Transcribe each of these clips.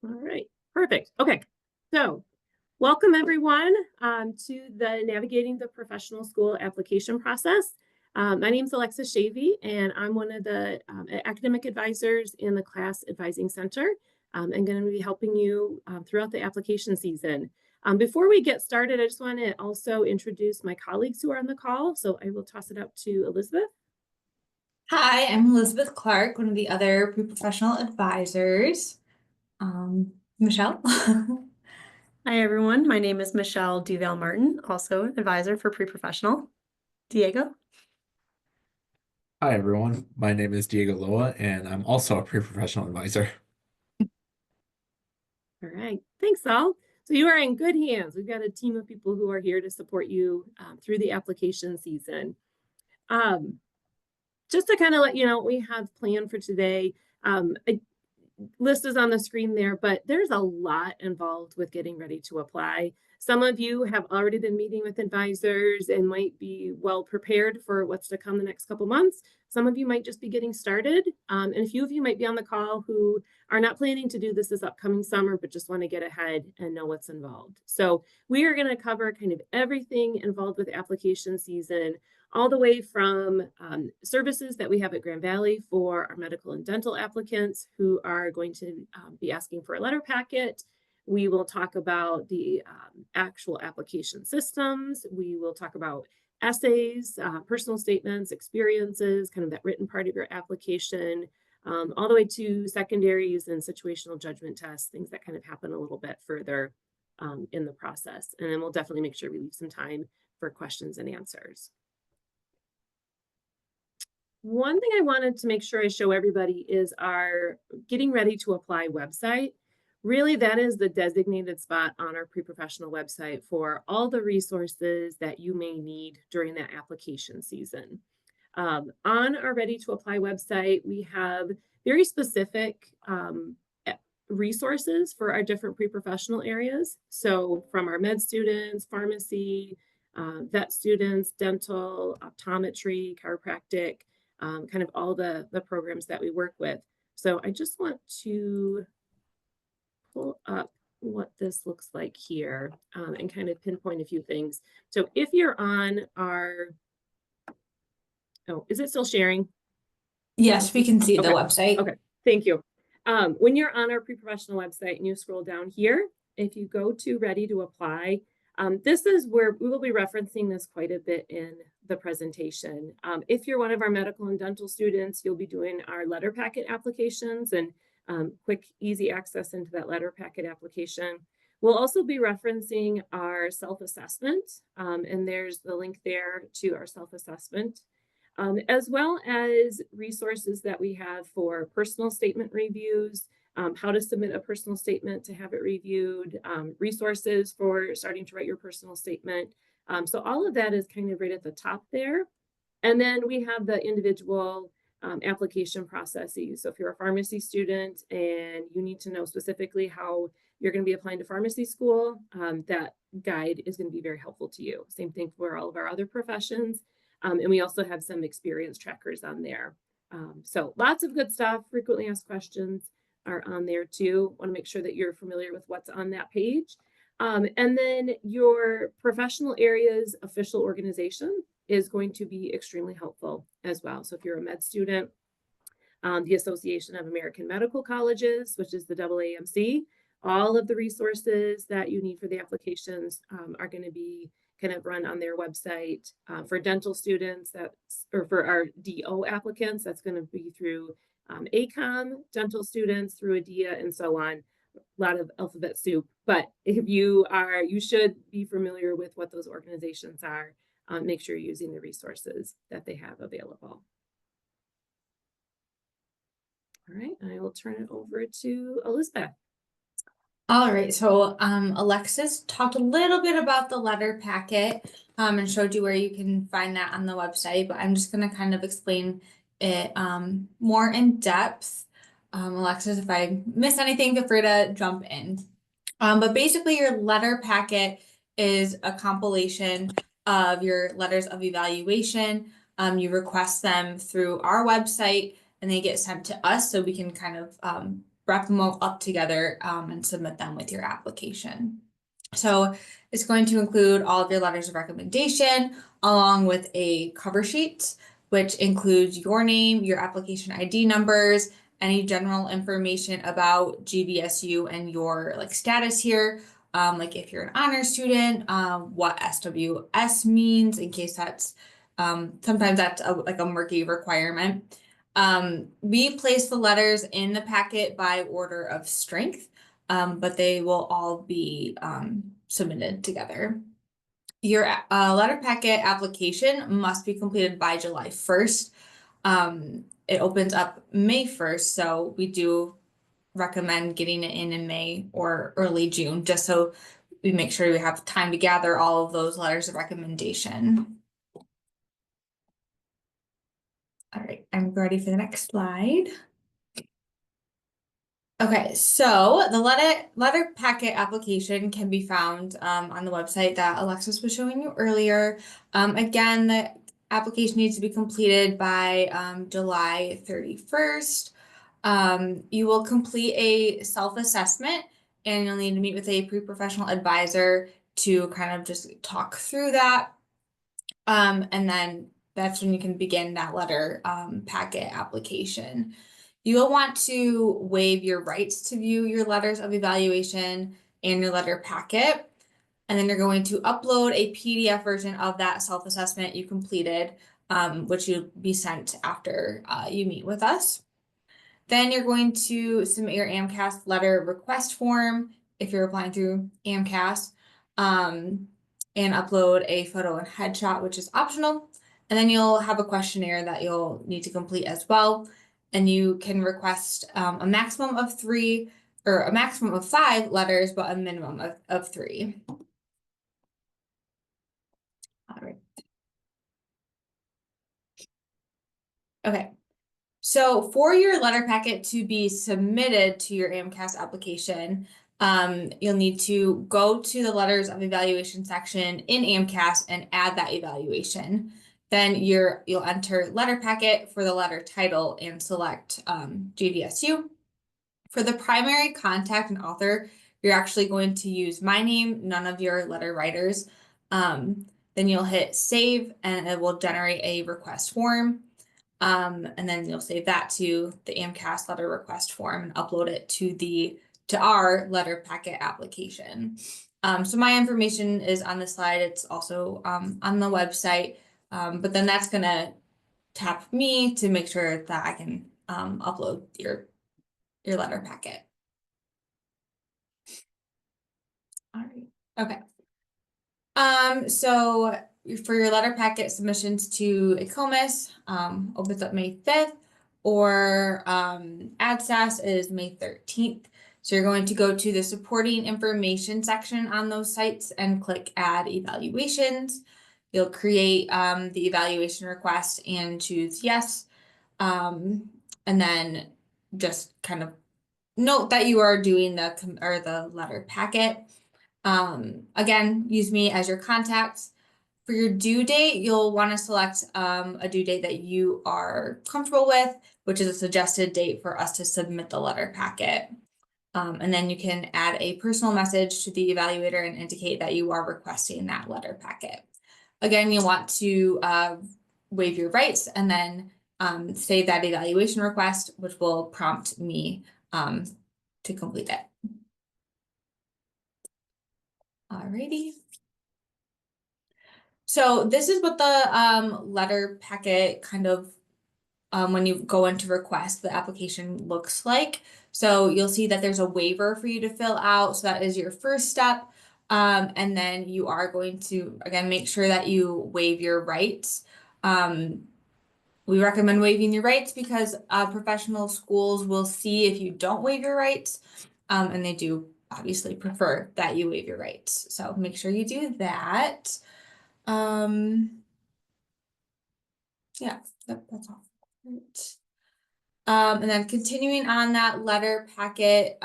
All right, perfect. Okay, so welcome everyone to the Navigating the Professional School application process. My name is Alexis Shavy, and I'm one of the academic advisors in the Class Advising Center. I'm going to be helping you throughout the application season. Before we get started, I just want to also introduce my colleagues who are on the call. So I will toss it up to Elizabeth. Hi, I'm Elizabeth Clark, one of the other pre-professional advisors. Michelle. Hi, everyone. My name is Michelle Duval Martin, also advisor for pre-professional. Diego. Hi, everyone. My name is Diego Loa, and I'm also a pre-professional advisor. All right, thanks all. So you are in good hands. We've got a team of people who are here to support you through the application season. Just to kind of let you know what we have planned for today, a list is on the screen there, but there's a lot involved with getting ready to apply. Some of you have already been meeting with advisors and might be well prepared for what's to come the next couple months. Some of you might just be getting started, and a few of you might be on the call who are not planning to do this upcoming summer, but just want to get ahead and know what's involved. So we are going to cover kind of everything involved with application season, all the way from services that we have at Grand Valley for our medical and dental applicants who are going to be asking for a letter packet. We will talk about the actual application systems. We will talk about essays, personal statements, experiences, kind of that written part of your application, all the way to secondaries and situational judgment tests, things that kind of happen a little bit further in the process. And then we'll definitely make sure we leave some time for questions and answers. One thing I wanted to make sure I show everybody is our Getting Ready to Apply website. Really, that is the designated spot on our pre-professional website for all the resources that you may need during that application season. On our Ready to Apply website, we have very specific resources for our different pre-professional areas. So from our med students, pharmacy, vet students, dental, optometry, chiropractic, kind of all the programs that we work with. So I just want to pull up what this looks like here and kind of pinpoint a few things. So if you're on our, oh, is it still sharing? Yes, we can see the website. Okay, thank you. When you're on our pre-professional website and you scroll down here, if you go to Ready to Apply, this is where we will be referencing this quite a bit in the presentation. If you're one of our medical and dental students, you'll be doing our letter packet applications and quick, easy access into that letter packet application. We'll also be referencing our self-assessment, and there's the link there to our self-assessment, as well as resources that we have for personal statement reviews, how to submit a personal statement to have it reviewed, resources for starting to write your personal statement. So all of that is kind of right at the top there. And then we have the individual application processes. So if you're a pharmacy student and you need to know specifically how you're going to be applying to pharmacy school, that guide is going to be very helpful to you. Same thing for all of our other professions. And we also have some experience trackers on there. So lots of good stuff. Frequently asked questions are on there too. Want to make sure that you're familiar with what's on that page. And then your professional area's official organization is going to be extremely helpful as well. So if you're a med student, the Association of American Medical Colleges, which is the AAMC, all of the resources that you need for the applications are going to be kind of run on their website. For dental students, or for our DO applicants, that's going to be through ACOM, dental students through ADIA, and so on. A lot of alphabet soup, but if you should be familiar with what those organizations are. Make sure you're using the resources that they have available. All right, I will turn it over to Elizabeth. All right, so Alexis talked a little bit about the letter packet and showed you where you can find that on the website, but I'm just going to kind of explain it more in depth. Alexis, if I miss anything, feel free to jump in. But basically your letter packet is a compilation of your letters of evaluation. You request them through our website and they get sent to us so we can kind of wrap them all up together and submit them with your application. So it's going to include all of your letters of recommendation along with a cover sheet, which includes your name, your application ID numbers, any general information about GVSU and your like status here. Like if you're an honor student, what SWS means in case that's sometimes that's like a murky requirement. We place the letters in the packet by order of strength, but they will all be submitted together. Your letter packet application must be completed by July 1st. It opens up May 1st, so we do recommend getting it in May or early June, just so we make sure we have time to gather all of those letters of recommendation. All right, I'm ready for the next slide. Okay, so the letter packet application can be found on the website that Alexis was showing you earlier. Again, the application needs to be completed by July 31st. You will complete a self-assessment and you'll need to meet with a pre-professional advisor to kind of just talk through that. And then that's when you can begin that letter packet application. You will want to waive your rights to view your letters of evaluation and your letter packet. And then you're going to upload a PDF version of that self-assessment you completed, which you'll be sent after you meet with us. Then you're going to submit your AMCAS letter request form if you're applying through AMCAS, and upload a photo and headshot, which is optional. And then you'll have a questionnaire that you'll need to complete as well. And you can request a maximum of 3 or a maximum of 5 letters, but a minimum of 3. All right. Okay. So for your letter packet to be submitted to your AMCAS application, you'll need to go to the letters of evaluation section in AMCAS and add that evaluation. Then you'll enter letter packet for the letter title and select GVSU. For the primary contact and author, you're actually going to use my name, none of your letter writers. Then you'll hit save and it will generate a request form. And then you'll save that to the AMCAS letter request form and upload it to our letter packet application. So my information is on the slide. It's also on the website. But then that's gonna tap me to make sure that I can upload your letter packet. All right. Okay. So for your letter packet submissions to ACOMAS, opens up May 5th, or ADSAS is May 13th. So you're going to go to the supporting information section on those sites and click add evaluations. You'll create the evaluation request and choose yes. And then just kind of note that you are doing the letter packet. Again, use me as your contact. For your due date, you'll want to select a due date that you are comfortable with, which is a suggested date for us to submit the letter packet. And then you can add a personal message to the evaluator and indicate that you are requesting that letter packet. Again, you want to waive your rights and then save that evaluation request, which will prompt me to complete it. Alrighty. So this is what the letter packet kind of, when you go into request, the application looks like. So you'll see that there's a waiver for you to fill out. So that is your first step. And then you are going to, again, make sure that you waive your rights. We recommend waiving your rights because professional schools will see if you don't waive your rights, and they do obviously prefer that you waive your rights. So make sure you do that. Yeah, that's all. Right. And then continuing on that letter packet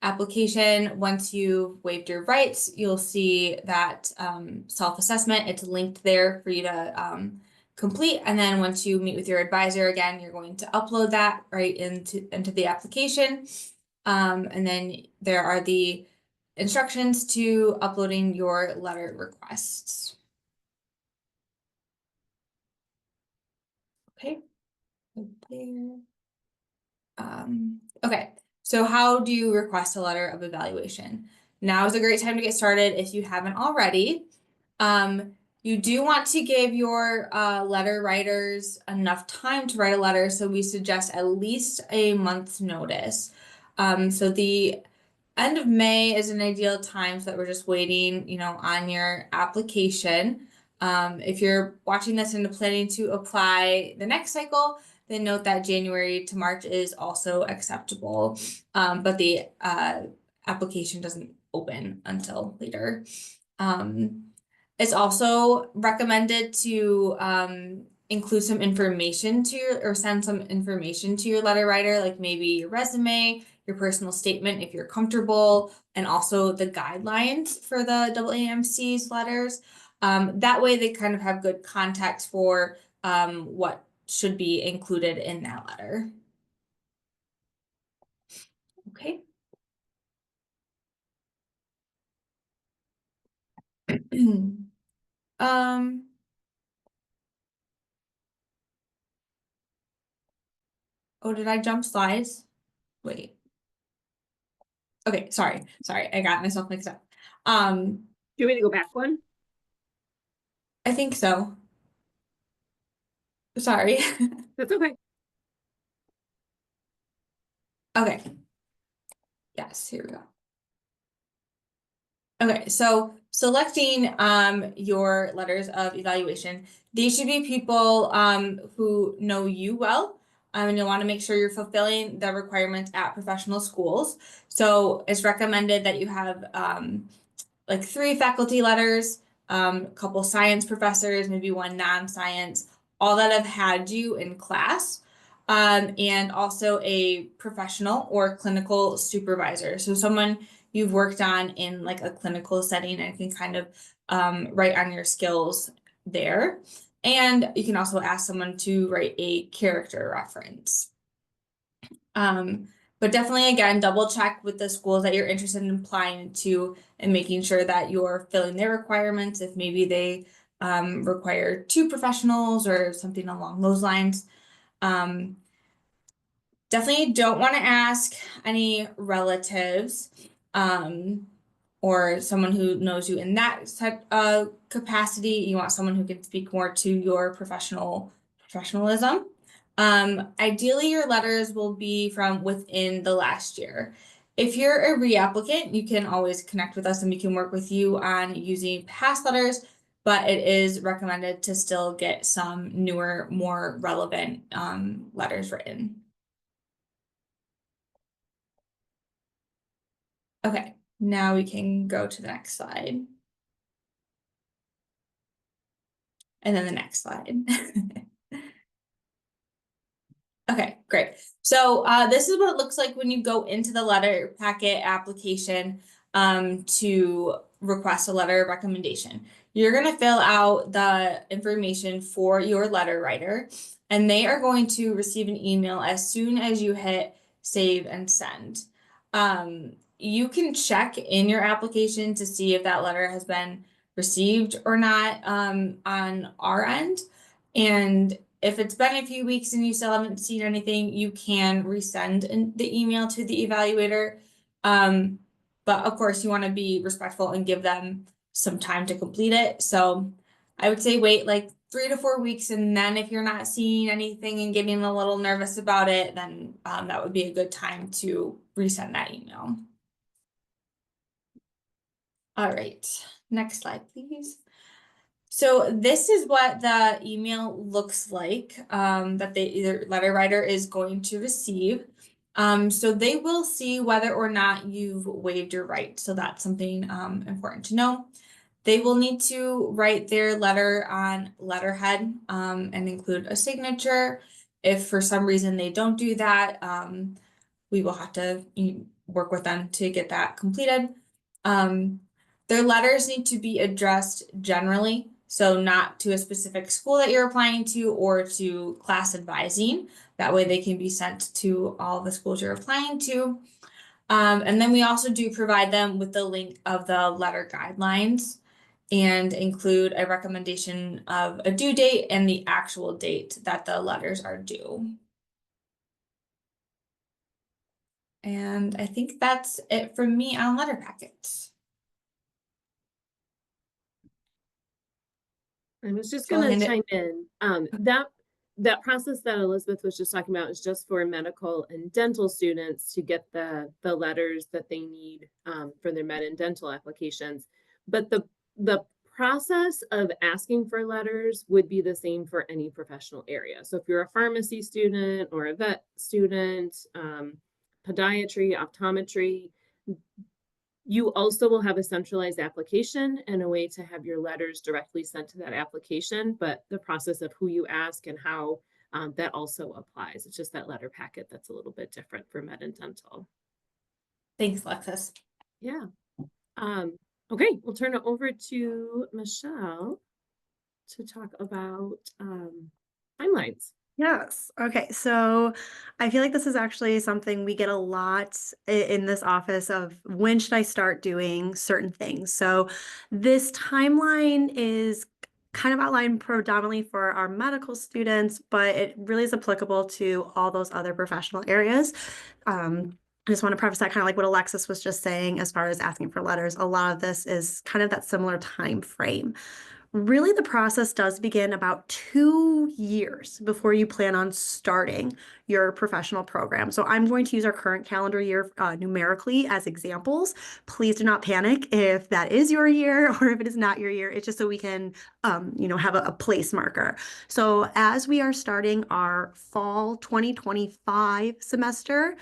application, once you've waived your rights, you'll see that self-assessment. It's linked there for you to complete. And then once you meet with your advisor again, you're going to upload that right into the application. And then there are the instructions to uploading your letter requests. Okay. There. Okay, so how do you request a letter of evaluation? Now is a great time to get started if you haven't already. You do want to give your letter writers enough time to write a letter, so we suggest at least a month's notice. So the end of May is an ideal time so that we're just waiting, you know, on your application. If you're watching this and planning to apply the next cycle, then note that January to March is also acceptable, but the application doesn't open until later. It's also recommended to include some information to your, or send some information to your letter writer, like maybe your resume, your personal statement if you're comfortable, and also the guidelines for the AAMC's letters. That way they kind of have good context for what should be included in that letter. Okay. Oh, did I jump slides? Wait. Okay, sorry, I got myself mixed up. Do you want me to go back one? I think so. Sorry. That's okay. Okay. Yes, here we go. Okay, so selecting your letters of evaluation, these should be people who know you well, and you'll want to make sure you're fulfilling the requirements at professional schools. So it's recommended that you have like 3 faculty letters, a couple science professors, maybe 1 non-science, all that have had you in class, and also a professional or clinical supervisor. So someone you've worked on in like a clinical setting and can kind of write on your skills there. And you can also ask someone to write a character reference. But definitely, again, double check with the schools that you're interested in applying to and making sure that you're filling their requirements. If maybe they require 2 professionals or something along those lines. Definitely don't want to ask any relatives or someone who knows you in that capacity. You want someone who can speak more to your professionalism. Ideally, your letters will be from within the last year. If you're a reapplicant, you can always connect with us and we can work with you on using past letters, but it is recommended to still get some newer, more relevant letters written. Okay, now we can go to the next slide. And then the next slide. Okay, great. So this is what it looks like when you go into the letter packet application to request a letter of recommendation. You're going to fill out the information for your letter writer, and they are going to receive an email as soon as you hit save and send. You can check in your application to see if that letter has been received or not on our end. And if it's been a few weeks and you still haven't seen anything, you can resend the email to the evaluator. But of course, you want to be respectful and give them some time to complete it. So I would say wait like 3 to 4 weeks, and then if you're not seeing anything and getting a little nervous about it, then that would be a good time to resend that email. All right, next slide, please. So this is what the email looks like that the letter writer is going to receive. So they will see whether or not you've waived your right. So that's something important to know. They will need to write their letter on letterhead and include a signature. If for some reason they don't do that, we will have to work with them to get that completed. Their letters need to be addressed generally. So not to a specific school that you're applying to or to class advising. That way they can be sent to all the schools you're applying to. And then we also do provide them with the link of the letter guidelines and include a recommendation of a due date and the actual date that the letters are due. And I think that's it from me on letter packets. I was just So I'll gonna hand it- chime in. That process that Elizabeth was just talking about is just for medical and dental students to get the letters that they need for their med and dental applications. But the process of asking for letters would be the same for any professional area. So if you're a pharmacy student or a vet student, podiatry, optometry, you also will have a centralized application and a way to have your letters directly sent to that application, but the process of who you ask and how that also applies. It's just that letter packet that's a little bit different for med and dental. Thanks, Alexis. Yeah. Okay, we'll turn it over to Michelle to talk about timelines. Yes. Okay. So I feel like this is actually something we get a lot in this office of when should I start doing certain things. So this timeline is kind of outlined predominantly for our medical students, but it really is applicable to all those other professional areas. I just want to preface that kind of like what Alexis was just saying as far as asking for letters. A lot of this is kind of that similar time frame. Really, the process does begin about 2 years before you plan on starting your professional program. So I'm going to use our current calendar year numerically as examples. Please do not panic if that is your year or if it is not your year. It's just so we can, have a place marker. So as we are starting our fall 2025 semester,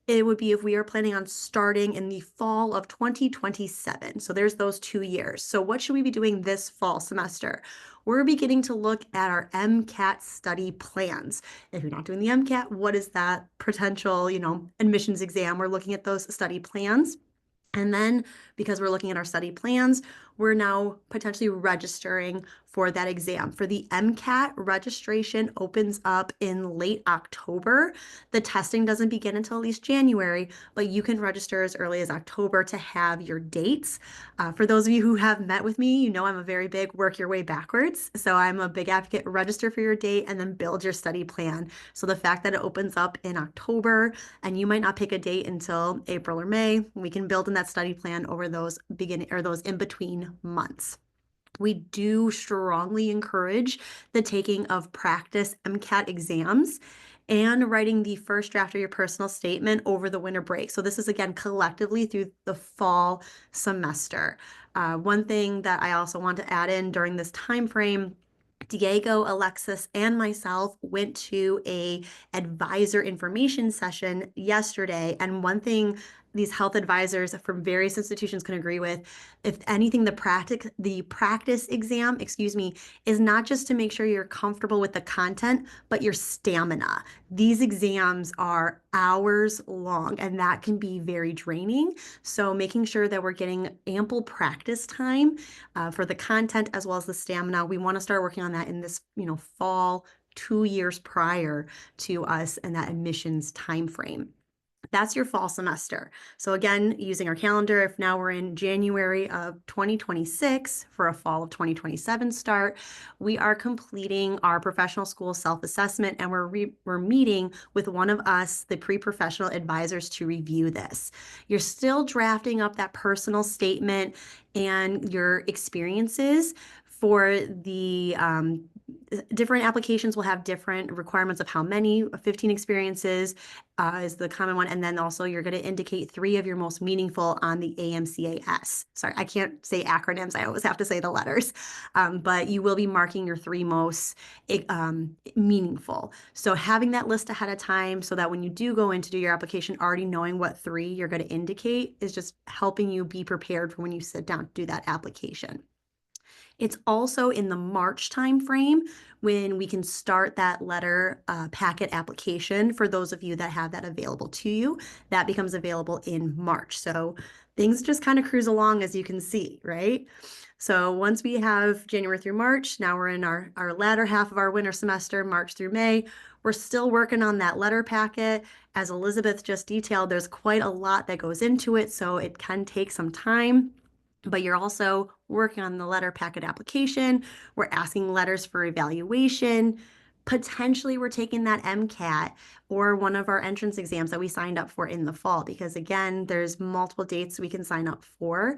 it would be if we are planning on starting in the fall of 2027. So there's those 2 years. So what should we be doing this fall semester? We're beginning to look at our MCAT study plans. If you're not doing the MCAT, what is that potential, admissions exam? We're looking at those study plans. And then because we're looking at our study plans, we're now potentially registering for that exam. For the MCAT, registration opens up in late October. The testing doesn't begin until at least January, but you can register as early as October to have your dates. For those of you who have met with me, I'm a very big work your way backwards. So I'm a big advocate, register for your date and then build your study plan. So the fact that it opens up in October and you might not pick a date until April or May, we can build in that study plan over those those in between months. We do strongly encourage the taking of practice MCAT exams and writing the first draft of your personal statement over the winter break. So this is again collectively through the fall semester. One thing that I also want to add in during this time frame, Diego, Alexis, and myself went to a advisor information session yesterday. And one thing these health advisors from various institutions can agree with, if anything, the practice exam, is not just to make sure you're comfortable with the content, but your stamina. These exams are hours long, and that can be very draining. So making sure that we're getting ample practice time for the content as well as the stamina. We want to start working on that in this, fall 2 years prior to us and that admissions time frame. That's your fall semester. So again, using our calendar, if now we're in January of 2026 for a fall of 2027 start, we are completing our professional school self-assessment and we're meeting with one of us, the pre-professional advisors, to review this. You're still drafting up that personal statement and your experiences for the different applications will have different requirements of how many. 15 experiences is the common one. And then also you're going to indicate 3 of your most meaningful on the AMCAS. Sorry, I can't say acronyms. I always have to say the letters. But you will be marking your 3 most meaningful. So having that list ahead of time so that when you do go in to do your application, already knowing what 3 you're going to indicate is just helping you be prepared for when you sit down to do that application. It's also in the March timeframe when we can start that letter packet application for those of you that have that available to you. That becomes available in March. So things just kind of cruise along, as you can see, right? So once we have January through March, now we're in our latter half of our winter semester, March through May. We're still working on that letter packet. As Elizabeth just detailed, there's quite a lot that goes into it, so it can take some time. But you're also working on the letter packet application. We're asking letters for evaluation. Potentially, we're taking that MCAT or one of our entrance exams that we signed up for in the fall, because again, there's multiple dates we can sign up for.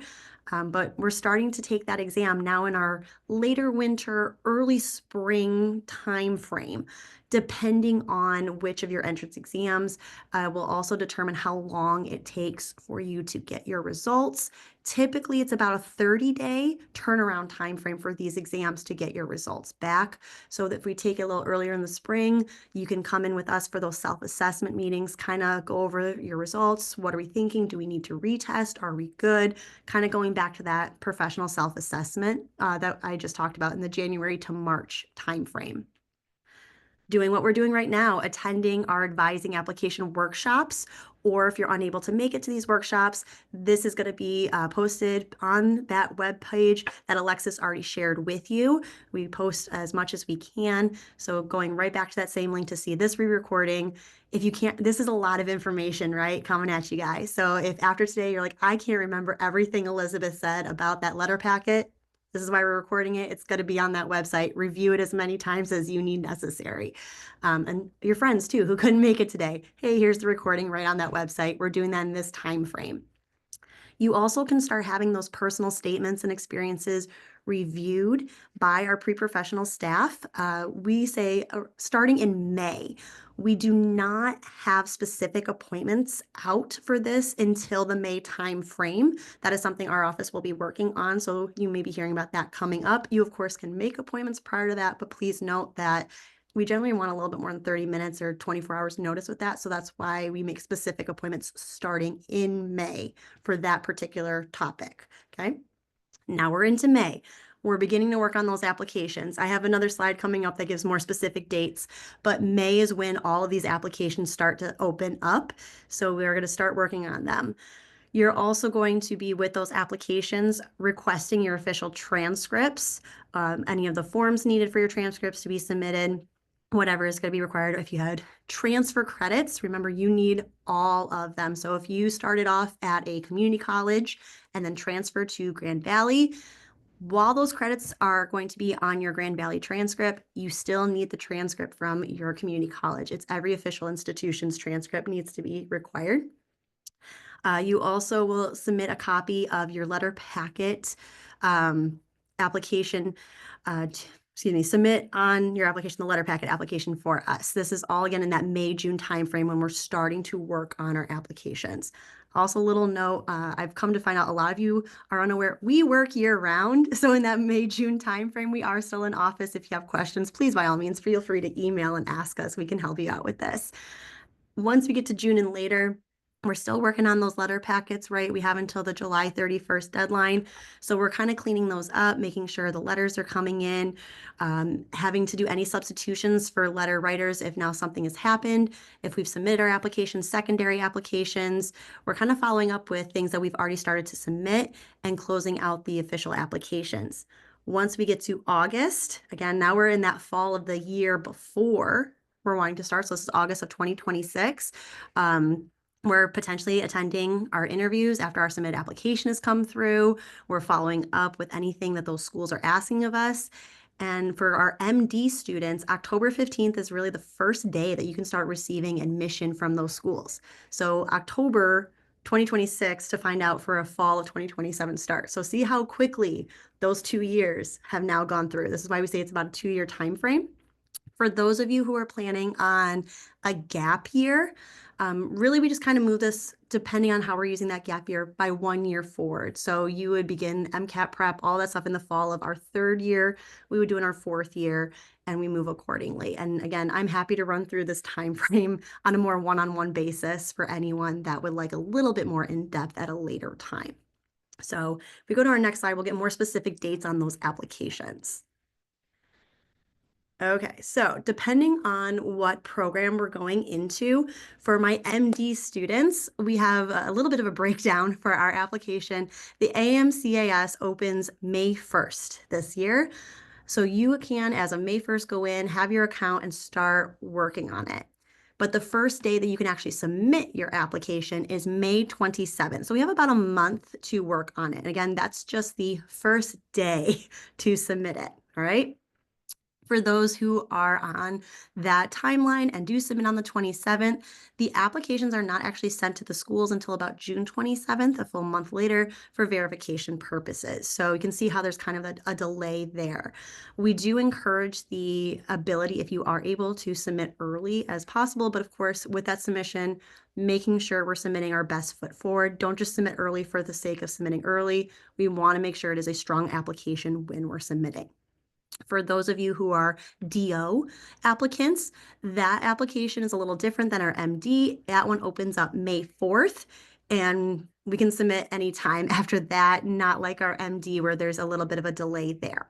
But we're starting to take that exam now in our later winter, early spring time frame. Depending on which of your entrance exams will also determine how long it takes for you to get your results. Typically, it's about a 30-day turnaround time frame for these exams to get your results back. So that if we take it a little earlier in the spring, you can come in with us for those self-assessment meetings, kind of go over your results. What are we thinking? Do we need to retest? Are we good? Kind of going back to that professional self-assessment that I just talked about in the January to March timeframe. Doing what we're doing right now, attending our advising application workshops, or if you're unable to make it to these workshops, this is going to be posted on that web page that Alexis already shared with you. We post as much as we can. So going right back to that same link to see this re-recording. If you can't, this is a lot of information, right, coming at you guys. So if after today you're like, I can't remember everything Elizabeth said about that letter packet, this is why we're recording it. It's going to be on that website. Review it as many times as you need necessary. And your friends too, who couldn't make it today. Hey, here's the recording right on that website. We're doing that in this time frame. You also can start having those personal statements and experiences reviewed by our pre-professional staff. We say starting in May. We do not have specific appointments out for this until the May time frame. That is something our office will be working on, so you may be hearing about that coming up. You, of course, can make appointments prior to that, but please note that we generally want a little bit more than 30 minutes or 24 hours notice with that, so that's why we make specific appointments starting in May for that particular topic, okay? Now we're into May. We're beginning to work on those applications. I have another slide coming up that gives more specific dates, but May is when all of these applications start to open up. So we're going to start working on them. You're also going to be with those applications requesting your official transcripts, any of the forms needed for your transcripts to be submitted, whatever is going to be required. If you had transfer credits, remember you need all of them. So if you started off at a community college and then transferred to Grand Valley, while those credits are going to be on your Grand Valley transcript, you still need the transcript from your community college. It's every official institution's transcript needs to be required. You also will submit a copy of your letter packet application, submit on your application, the letter packet application for us. This is all again in that May-June timeframe when we're starting to work on our applications. Also, a little note, I've come to find out a lot of you are unaware, we work year round. So in that May-June timeframe, we are still in office. If you have questions, please, by all means, feel free to email and ask us. We can help you out with this. Once we get to June and later, we're still working on those letter packets, right? We have until the July 31st deadline. So we're kind of cleaning those up, making sure the letters are coming in, having to do any substitutions for letter writers if now something has happened. If we've submitted our applications, secondary applications, we're kind of following up with things that we've already started to submit and closing out the official applications. Once we get to August, again, now we're in that fall of the year before we're wanting to start. So this is August of 2026. We're potentially attending our interviews after our submitted application has come through. We're following up with anything that those schools are asking of us. And for our MD students, October 15th is really the first day that you can start receiving admission from those schools. So October 2026 to find out for a fall of 2027 start. So see how quickly those 2 years have now gone through. This is why we say it's about a 2-year time frame. For those of you who are planning on a gap year, really we just kind of move this depending on how we're using that gap year by 1 year forward. So you would begin MCAT prep, all that stuff in the fall of our 3rd year. We would do in our 4th year, and we move accordingly. And again, I'm happy to run through this time frame on a more one-on-one basis for anyone that would like a little bit more in depth at a later time. So if we go to our next slide, we'll get more specific dates on those applications. Okay, so depending on what program we're going into, for my MD students, we have a little bit of a breakdown for our application. The AMCAS opens May 1st this year. So you can, as of May 1st, go in, have your account, and start working on it. But the first day that you can actually submit your application is May 27th. So we have about a month to work on it. And again, that's just the first day to submit it. All right. For those who are on that timeline and do submit on the 27th, the applications are not actually sent to the schools until about June 27th, a full month later, for verification purposes. So you can see how there's kind of a delay there. We do encourage the ability, if you are able, to submit early as possible, but of course, with that submission, making sure we're submitting our best foot forward. Don't just submit early for the sake of submitting early. We want to make sure it is a strong application when we're submitting. For those of you who are DO applicants, that application is a little different than our MD. That one opens up May 4th, and we can submit anytime after that, not like our MD where there's a little bit of a delay there.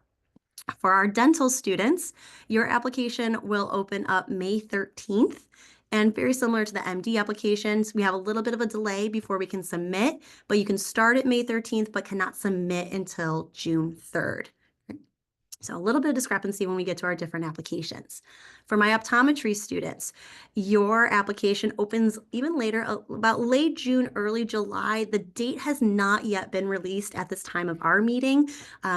For our dental students, your application will open up May 13th. And very similar to the MD applications, we have a little bit of a delay before we can submit, but you can start at May 13th, but cannot submit until June 3rd. So a little bit of discrepancy when we get to our different applications. For my optometry students, your application opens even later, about late June, early July. The date has not yet been released at this time of our meeting.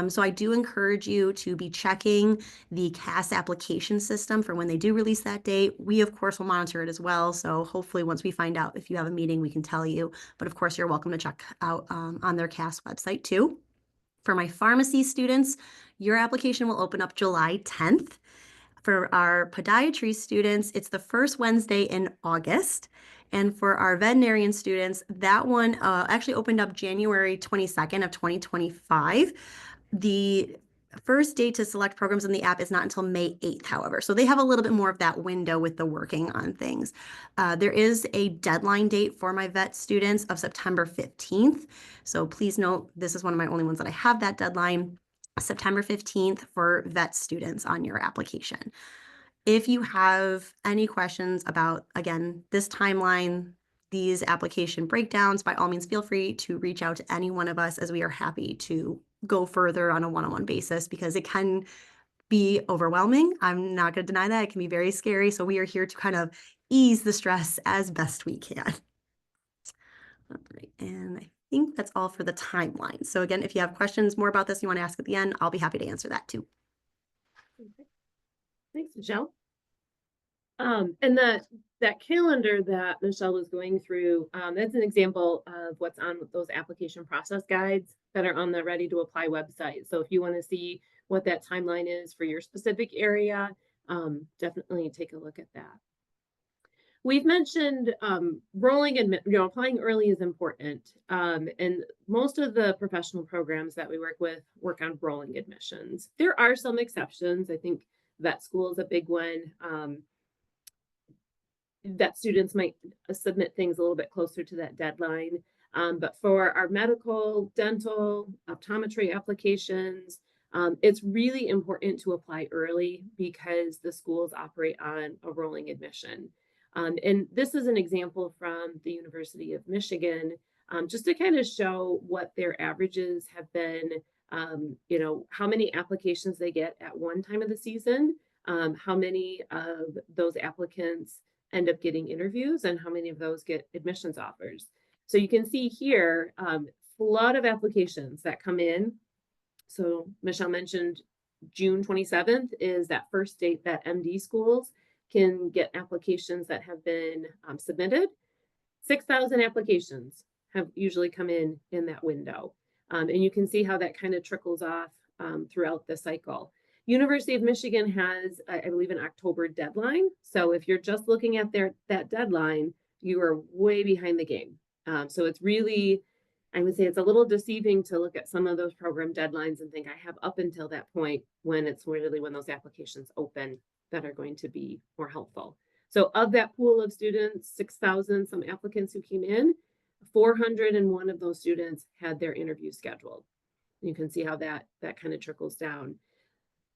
So I do encourage you to be checking the CAS application system for when they do release that date. We, of course, will monitor it as well. So hopefully once we find out if you have a meeting, we can tell you. But of course, you're welcome to check out on their CAS website too. For my pharmacy students, your application will open up July 10th. For our podiatry students, it's the first Wednesday in August. And for our veterinarian students, that one actually opened up January 22nd of 2025. The first date to select programs in the app is not until May 8th, however. So they have a little bit more of that window with the working on things. There is a deadline date for my vet students of September 15th. So please note, this is one of my only ones that I have that deadline, September 15th for vet students on your application. If you have any questions about, again, this timeline, these application breakdowns, by all means, feel free to reach out to any one of us, as we are happy to go further on a one-on-one basis, because it can be overwhelming. I'm not going to deny that. It can be very scary. So we are here to kind of ease the stress as best we can. All right, and I think that's all for the timeline. So again, if you have questions more about this, you want to ask at the end, I'll be happy to answer that too. Okay. Thanks, Michelle. And that calendar that Michelle was going through, that's an example of what's on those application process guides that are on the Ready to Apply website. So if you want to see what that timeline is for your specific area, definitely take a look at that. We've mentioned applying early is important. And most of the professional programs that we work on rolling admissions. There are some exceptions. I think vet school is a big one. That students might submit things a little bit closer to that deadline. But for our medical, dental, optometry applications, it's really important to apply early because the schools operate on a rolling admission. And this is an example from the University of Michigan, just to kind of show what their averages have been, how many applications they get at one time of the season, how many of those applicants end up getting interviews, and how many of those get admissions offers. So you can see here, a lot of applications that come in. So Michelle mentioned June 27th is that first date that MD schools can get applications that have been submitted. 6,000 applications have usually come in that window. And you can see how that kind of trickles off throughout the cycle. University of Michigan has, I believe, an October deadline. So if you're just looking at that deadline, you are way behind the game. So it's really, I would say it's a little deceiving to look at some of those program deadlines and think I have up until that point, when it's really when those applications open that are going to be more helpful. So of that pool of students, 6,000 some applicants who came in, 401 of those students had their interview scheduled. You can see how that kind of trickles down.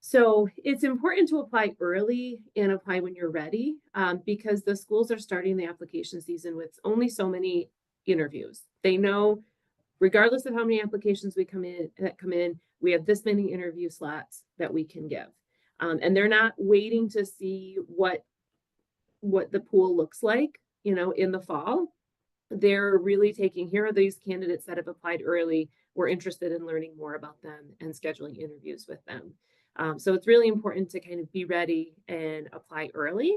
So it's important to apply early and apply when you're ready, because the schools are starting the application season with only so many interviews. They know, regardless of how many applications we come in, we have this many interview slots that we can give. And they're not waiting to see what the pool looks like, in the fall. They're really taking, here are these candidates that have applied early. We're interested in learning more about them and scheduling interviews with them. So it's really important to kind of be ready and apply early.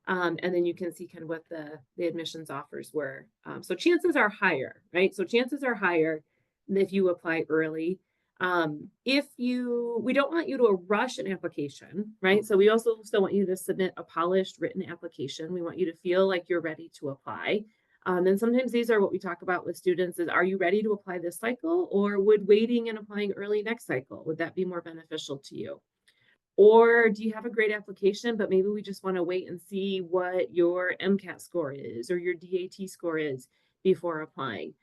And then you can see kind of what the admissions offers were. So chances are higher, right? So chances are higher if you apply early. We don't want you to rush an application, right? So we also still want you to submit a polished written application. We want you to feel like you're ready to apply. And sometimes these are what we talk about with students is, are you ready to apply this cycle, or would waiting and applying early next cycle, would that be more beneficial to you? Or do you have a great application, but maybe we just want to wait and see what your MCAT score is or your DAT score is before applying?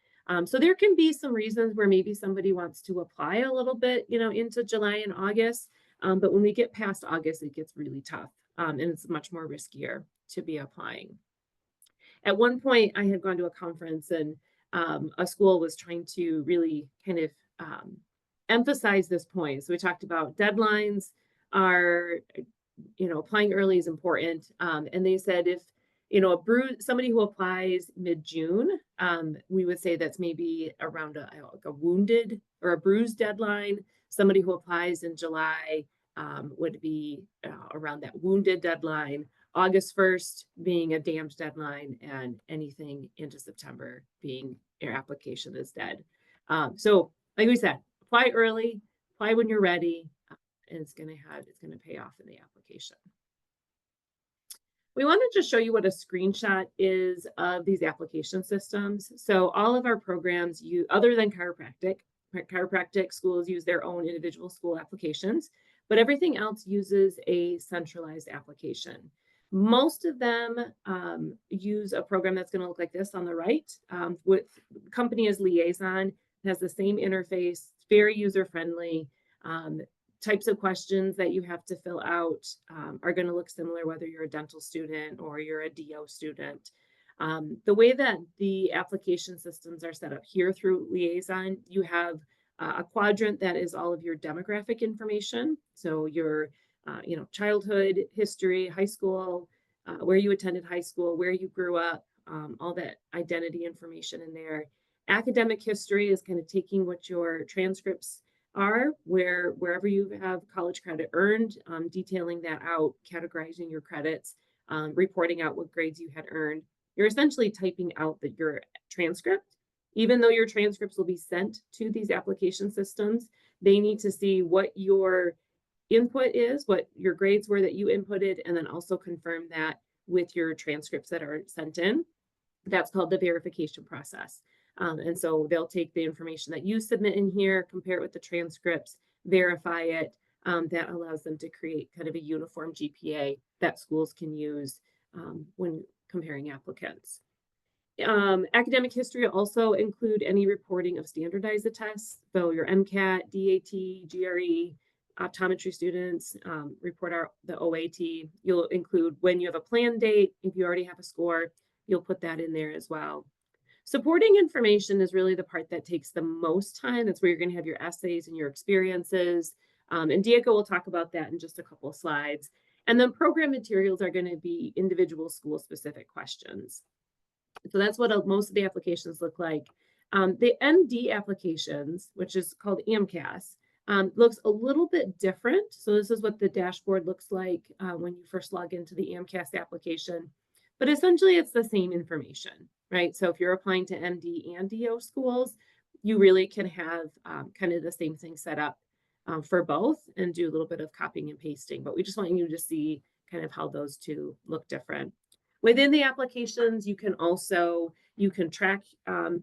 So there can be some reasons where maybe somebody wants to apply a little bit, into July and August. But when we get past August, it gets really tough, and it's much more riskier to be applying. At one point, I had gone to a conference, and a school was trying to really kind of emphasize this point. So we talked about deadlines are, applying early is important. And they said if, somebody who applies mid-June, we would say that's maybe around a wounded or a bruised deadline. Somebody who applies in July would be around that wounded deadline. August 1st being a damned deadline, and anything into September being your application is dead. So like we said, apply early, apply when you're ready, and it's going to pay off in the application. We wanted to show you what a screenshot is of these application systems. So all of our programs, other than chiropractic schools use their own individual school applications, but everything else uses a centralized application. Most of them use a program that's going to look like this on the right. With company as Liaison, it has the same interface, very user-friendly. Types of questions that you have to fill out are going to look similar whether you're a dental student or you're a DO student. The way that the application systems are set up here through Liaison, you have a quadrant that is all of your demographic information. So your childhood history, high school, where you attended high school, where you grew up, all that identity information in there. Academic history is kind of taking what your transcripts are, wherever you have college credit earned, detailing that out, categorizing your credits, reporting out what grades you had earned. You're essentially typing out your transcript. Even though your transcripts will be sent to these application systems, they need to see what your input is, what your grades were that you inputted, and then also confirm that with your transcripts that are sent in. That's called the verification process. And so they'll take the information that you submit in here, compare it with the transcripts, verify it. That allows them to create kind of a uniform GPA that schools can use when comparing applicants. Academic history will also include any reporting of standardized tests. So your MCAT, DAT, GRE, optometry students report the OAT. You'll include when you have a planned date. If you already have a score, you'll put that in there as well. Supporting information is really the part that takes the most time. That's where you're going to have your essays and your experiences. And Diego will talk about that in just a couple of slides. And then program materials are going to be individual school specific questions. So that's what most of the applications look like. The MD applications, which is called AMCAS, looks a little bit different. So this is what the dashboard looks like when you first log into the AMCAS application. But essentially, it's the same information, right? So if you're applying to MD and DO schools, you really can have kind of the same thing set up for both and do a little bit of copying and pasting. But we just want you to see kind of how those two look different. Within the applications, you can track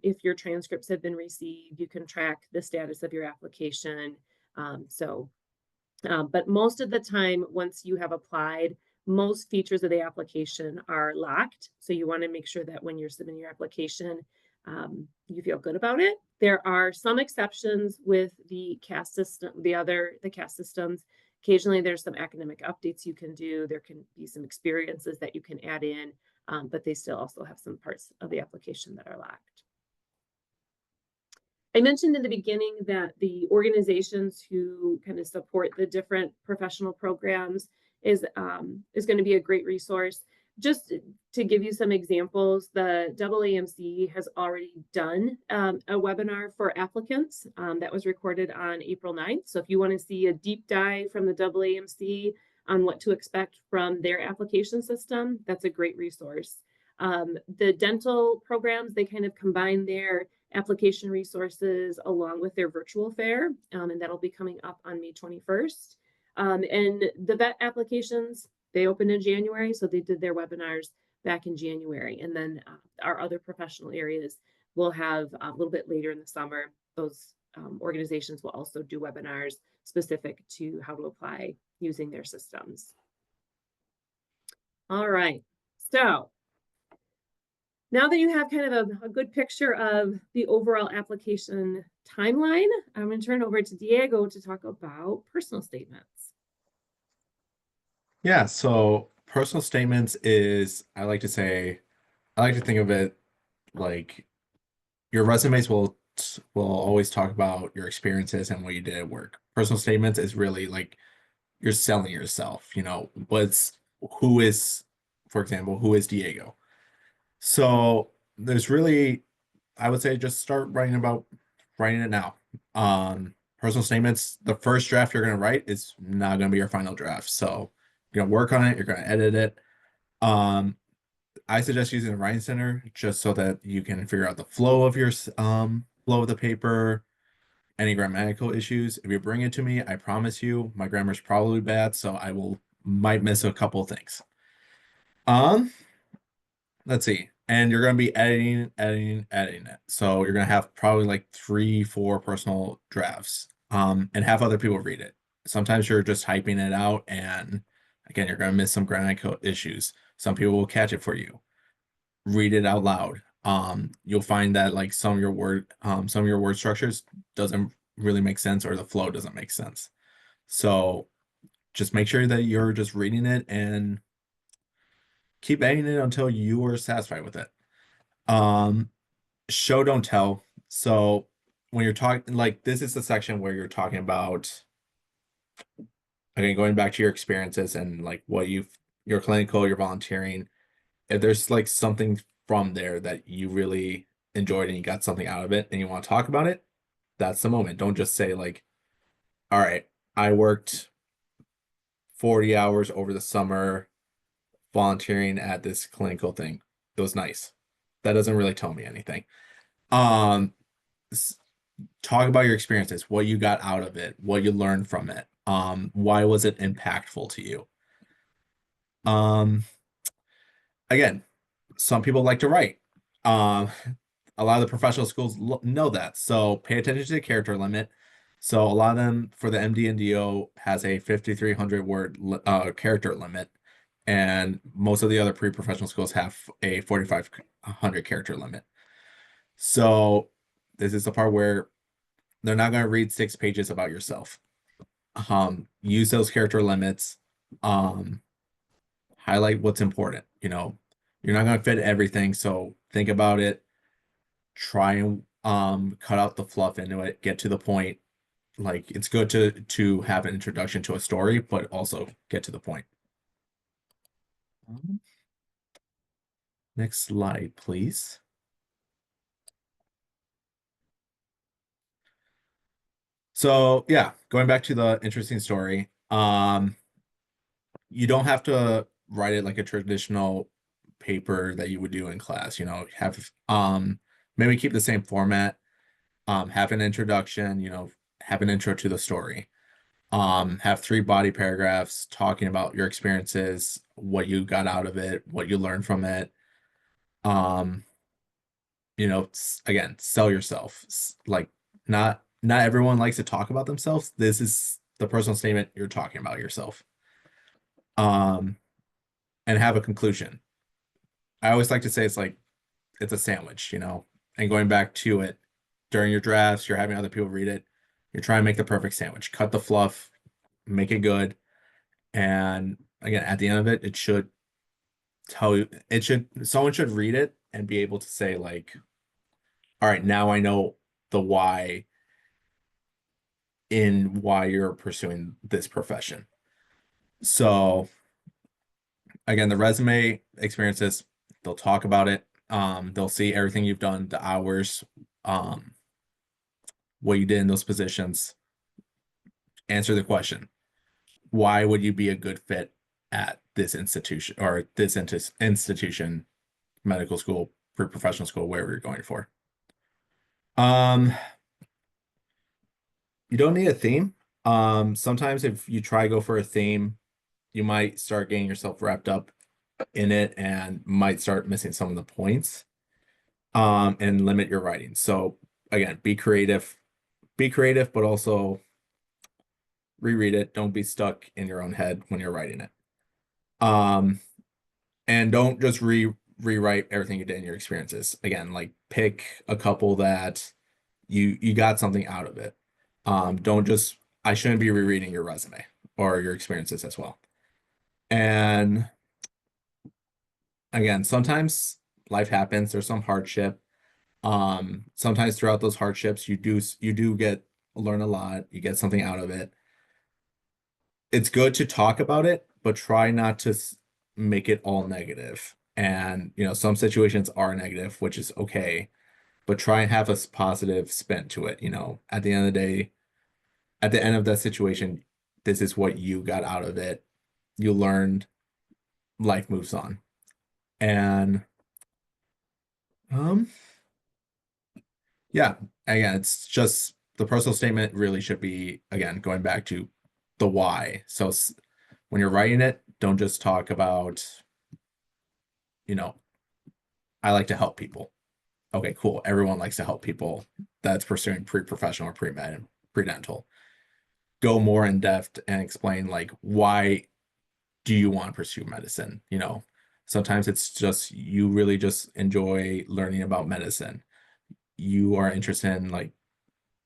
if your transcripts have been received. You can track the status of your application. But most of the time, once you have applied, most features of the application are locked. So you want to make sure that when you're submitting your application, you feel good about it. There are some exceptions with the CAS system, the CAS systems. Occasionally there's some academic updates you can do. There can be some experiences that you can add in, but they still also have some parts of the application that are locked. I mentioned in the beginning that the organizations who kind of support the different professional programs is going to be a great resource. Just to give you some examples, the AAMC has already done a webinar for applicants that was recorded on April 9th. So if you want to see a deep dive from the AAMC on what to expect from their application system, that's a great resource. The dental programs, they kind of combine their application resources along with their virtual fair, and that'll be coming up on May 21st. And the vet applications, they opened in January, so they did their webinars back in January. And then our other professional areas will have a little bit later in the summer. Those organizations will also do webinars specific to how to apply using their systems. All right, so now that you have kind of a good picture of the overall application timeline, I'm going to turn over to Diego to talk about personal statements. Yeah, so personal statements is, I like to think of it like your resumes will always talk about your experiences and what you did at work. Personal statements is really like you're selling yourself, for example, who is Diego? So there's really, I would say just start writing it now. Personal statements, the first draft you're going to write is not going to be your final draft. So you're going to work on it. You're going to edit it. I suggest using a writing center just so that you can figure out the flow of your flow of the paper, any grammatical issues. If you bring it to me, I promise you my grammar is probably bad, so I might miss a couple of things. Let's see. And you're going to be editing it. So you're going to have probably like 3-4 personal drafts, and have other people read it. Sometimes you're just typing it out, and again, you're going to miss some grammatical issues. Some people will catch it for you. Read it out loud. You'll find that like some of your word structures doesn't really make sense, or the flow doesn't make sense. So just make sure that you're just reading it and keep editing it until you are satisfied with it. Show, don't tell. So when you're talking, like, this is the section where you're talking about, again, going back to your experiences and like what your clinical, your volunteering. If there's like something from there that you really enjoyed and you got something out of it and you want to talk about it, that's the moment. Don't just say like, all right, I worked 40 hours over the summer volunteering at this clinical thing. It was nice. That doesn't really tell me anything. Talk about your experiences, what you got out of it, what you learned from it. Why was it impactful to you? Again, some people like to write. A lot of the professional schools know that. So pay attention to the character limit. So a lot of them for the MD and DO has a 5,300 word character limit. And most of the other pre-professional schools have a 4,500 character limit. So this is the part where they're not going to read 6 pages about yourself. Use those character limits. Highlight what's important. You're not going to fit everything. So think about it. Try and cut out the fluff into it. Get to the point. Like, it's good to have an introduction to a story, but also get to the point. Next slide, please. So yeah, going back to the interesting story, you don't have to write it like a traditional paper that you would do in class. Have maybe keep the same format. Have an introduction. Have an intro to the story. Have 3 body paragraphs talking about your experiences, what you got out of it, what you learned from it. Again, sell yourself. Like, not everyone likes to talk about themselves. This is the personal statement. You're talking about yourself. And have a conclusion. I always like to say it's a sandwich, and going back to it during your drafts, you're having other people read it. You're trying to make the perfect sandwich. Cut the fluff, make it good. And again, at the end of it, it should tell you, someone should read it and be able to say like, all right, now I know the why in why you're pursuing this profession. So again, the resume experiences, they'll talk about it. They'll see everything you've done, the hours, what you did in those positions. Answer the question. Why would you be a good fit at this institution or this institution, medical school, pre-professional school, wherever you're going for? You don't need a theme. Sometimes if you try to go for a theme, you might start getting yourself wrapped up in it and might start missing some of the points, and limit your writing. So again, be creative, but also reread it. Don't be stuck in your own head when you're writing it. And don't just rewrite everything you did in your experiences. Again, like pick a couple that you got something out of it. Don't just, I shouldn't be rereading your resume or your experiences as well. And again, sometimes life happens, there's some hardship. Sometimes throughout those hardships, you do learn a lot, you get something out of it. It's good to talk about it, but try not to make it all negative. And some situations are negative, which is okay, but try and have a positive spin to it. At the end of the day, at the end of that situation, this is what you got out of it. You learned, life moves on. And yeah, again, it's just the personal statement really should be, again, going back to the why. So when you're writing it, don't just talk about, I like to help people. Okay, cool. Everyone likes to help people that's pursuing pre-professional or pre-med and pre-dental. Go more in depth and explain like, why do you want to pursue medicine? Sometimes it's just, you really just enjoy learning about medicine. You are interested in like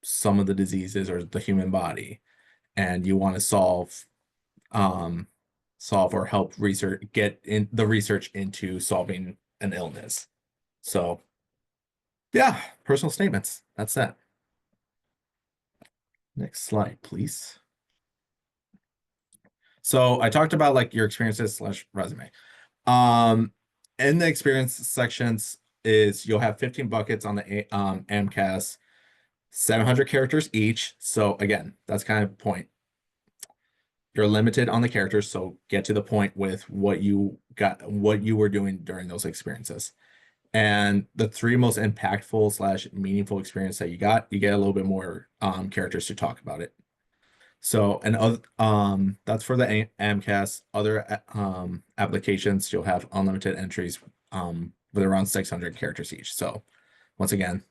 some of the diseases or the human body, and you want to solve or help get in the research into solving an illness. So yeah, personal statements. That's that. Next slide, please. So I talked about like your experiences / resume. In the experience sections you'll have 15 buckets on the AMCAS, 700 characters each. So again, that's kind of the point. You're limited on the characters, so get to the point with what you were doing during those experiences. And the 3 most impactful / meaningful experience that you get a little bit more characters to talk about it. So, and that's for the AMCAS. Other applications, you'll have unlimited entries with around 600 characters each. So once again,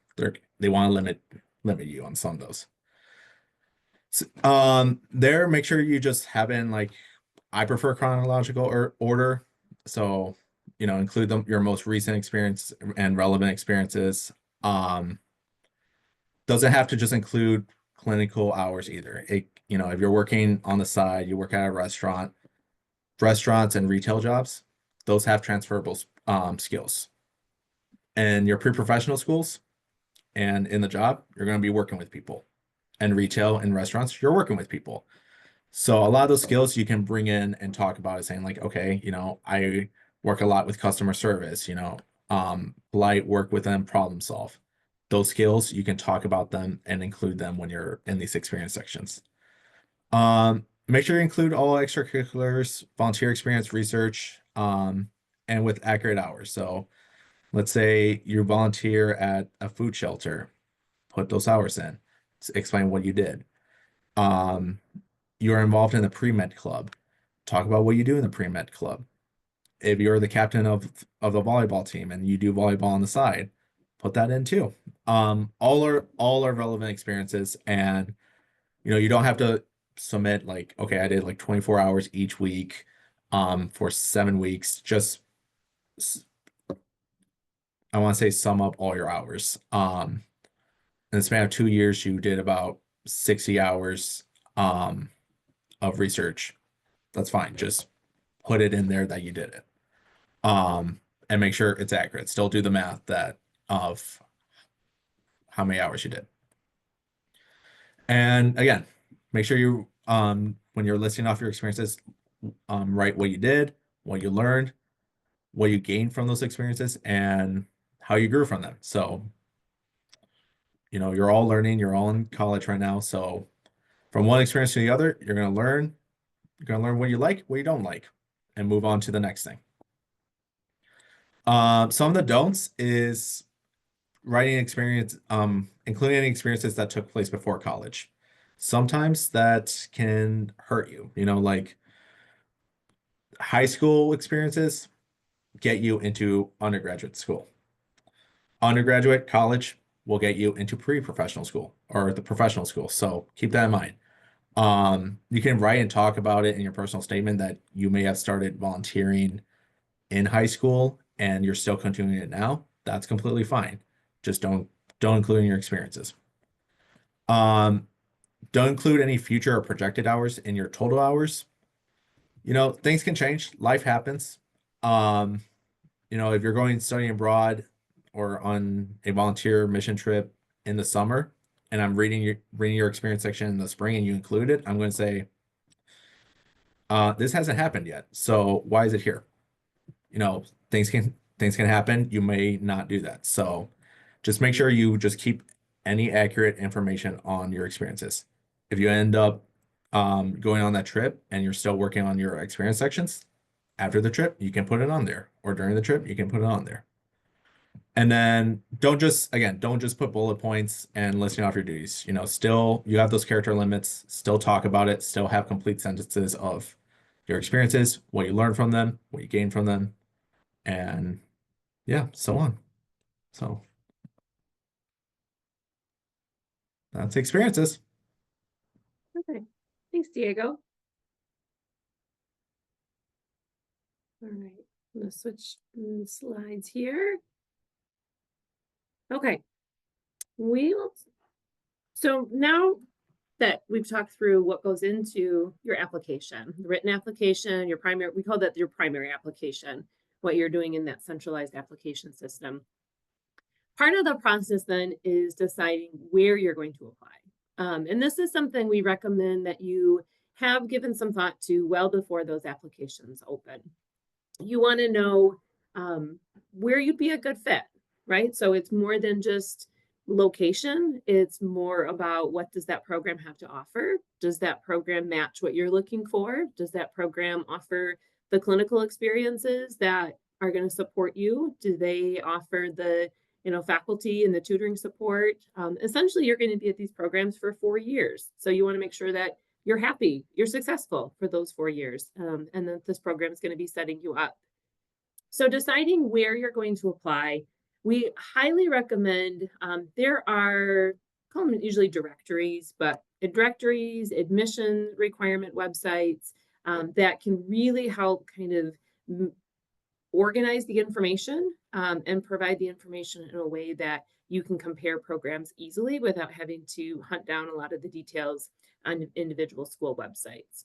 they want to limit you on some of those. So, make sure you just have in like, I prefer chronological order. So, include your most recent experience and relevant experiences. Doesn't have to just include clinical hours either. If you're working on the side, you work at a restaurants and retail jobs, those have transferable skills. And your pre-professional schools and in the job, you're going to be working with people. And retail and restaurants, you're working with people. So a lot of those skills you can bring in and talk about it, saying like, okay, I work a lot with customer service, polite, work with them, problem solve. Those skills, you can talk about them and include them when you're in these experience sections. Make sure you include all extracurriculars, volunteer experience, research, and with accurate hours. So let's say you volunteer at a food shelter, put those hours in, explain what you did. You're involved in the pre-med club, talk about what you do in the pre-med club. If you're the captain of the volleyball team and you do volleyball on the side, put that in too. All are relevant experiences, and you don't have to submit like, okay, I did like 24 hours each week for 7 weeks. Just I want to say sum up all your hours. In the span of 2 years, you did about 60 hours of research, that's fine. Just put it in there that you did it. And make sure it's accurate. Still do the math of how many hours you did. And again, make sure you, when you're listing off your experiences, write what you did, what you learned, what you gained from those experiences, and how you grew from them. So, you're all learning, you're all in college right now. So from one experience to the other, you're going to learn what you like, what you don't like, and move on to the next thing. Some of the don'ts is writing experience, including any experiences that took place before college. Sometimes that can hurt you, like high school experiences get you into undergraduate school. Undergraduate college will get you into pre-professional school or the professional school. So keep that in mind. You can write and talk about it in your personal statement that you may have started volunteering in high school and you're still continuing it now. That's completely fine. Just don't include in your experiences. Don't include any future or projected hours in your total hours. Things can change. Life happens. If you're going studying abroad or on a volunteer mission trip in the summer, and I'm reading your experience section in the spring and you include it, I'm going to say, this hasn't happened yet. So why is it here? Things can happen. You may not do that. So just make sure you just keep any accurate information on your experiences. If you end up going on that trip and you're still working on your experience sections, after the trip, you can put it on there, or during the trip, you can put it on there. And then don't just put bullet points and listing off your duties. Still, you have those character limits, still talk about it, still have complete sentences of your experiences, what you learned from them, what you gained from them, and yeah, so on. So that's experiences. Okay, thanks, Diego. All right, I'm gonna switch slides here. Okay, so now that we've talked through what goes into your application, the written application, we call that your primary application, what you're doing in that centralized application system. Part of the process then is deciding where you're going to apply. And this is something we recommend that you have given some thought to well before those applications open. You want to know where you'd be a good fit, right? So it's more than just location. It's more about what does that program have to offer? Does that program match what you're looking for? Does that program offer the clinical experiences that are going to support you? Do they offer the faculty and the tutoring support? Essentially, you're going to be at these programs for 4 years. So you want to make sure that you're happy, you're successful for those 4 years, and that this program is going to be setting you up. So deciding where you're going to apply, we highly recommend, there are, call them usually directories, but directories, admission requirement websites that can really help kind of organize the information and provide the information in a way that you can compare programs easily without having to hunt down a lot of the details on individual school websites.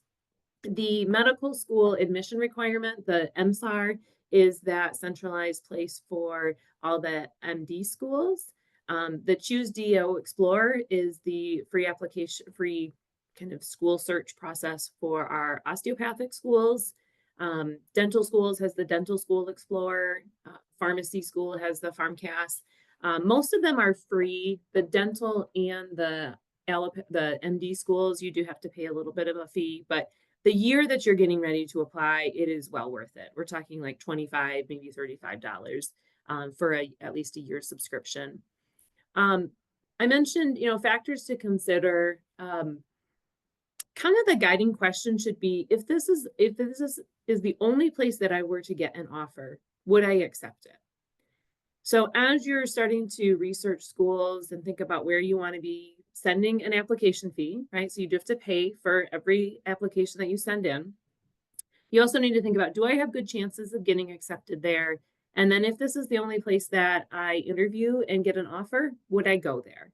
The medical school admission requirement, the MSAR, is that centralized place for all the MD schools. The Choose DO Explorer is the free kind of school search process for our osteopathic schools. Dental schools has the Dental School Explorer. Pharmacy school has the PharmCast. Most of them are free. The dental and the MD schools, you do have to pay a little bit of a fee, but the year that you're getting ready to apply, it is well worth it. We're talking like $25, maybe $35 for at least a year subscription. I mentioned, factors to consider. Kind of the guiding question should be, if this is the only place that I were to get an offer, would I accept it? So as you're starting to research schools and think about where you want to be sending an application fee, right? So you do have to pay for every application that you send in. You also need to think about, do I have good chances of getting accepted there? And then if this is the only place that I interview and get an offer, would I go there?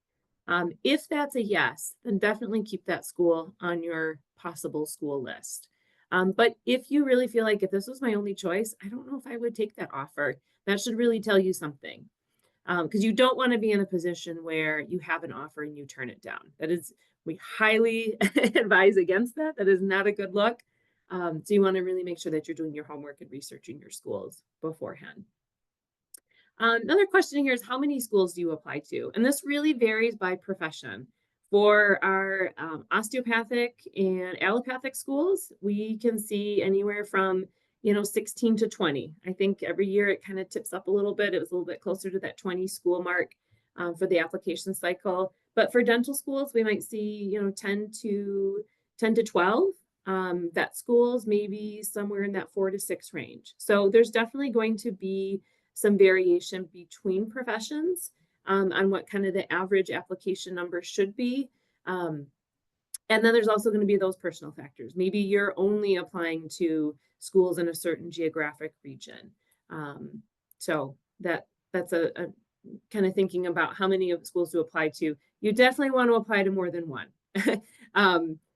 If that's a yes, then definitely keep that school on your possible school list. But if you really feel like if this was my only choice, I don't know if I would take that offer. That should really tell you something. Because you don't want to be in a position where you have an offer and you turn it down. We highly advise against that. That is not a good look. So you want to really make sure that you're doing your homework and researching your schools beforehand. Another question here is how many schools do you apply to? And this really varies by profession. For our osteopathic and allopathic schools, we can see anywhere from 16 to 20. I think every year it kind of tips up a little bit. It was a little bit closer to that 20 school mark for the application cycle. But for dental schools, we might see 10 to 12. Vet schools maybe somewhere in that 4 to 6 range. So there's definitely going to be some variation between professions on what kind of the average application number should be. And then there's also going to be those personal factors. Maybe you're only applying to schools in a certain geographic region. So that's a kind of thinking about how many schools to apply to. You definitely want to apply to more than one.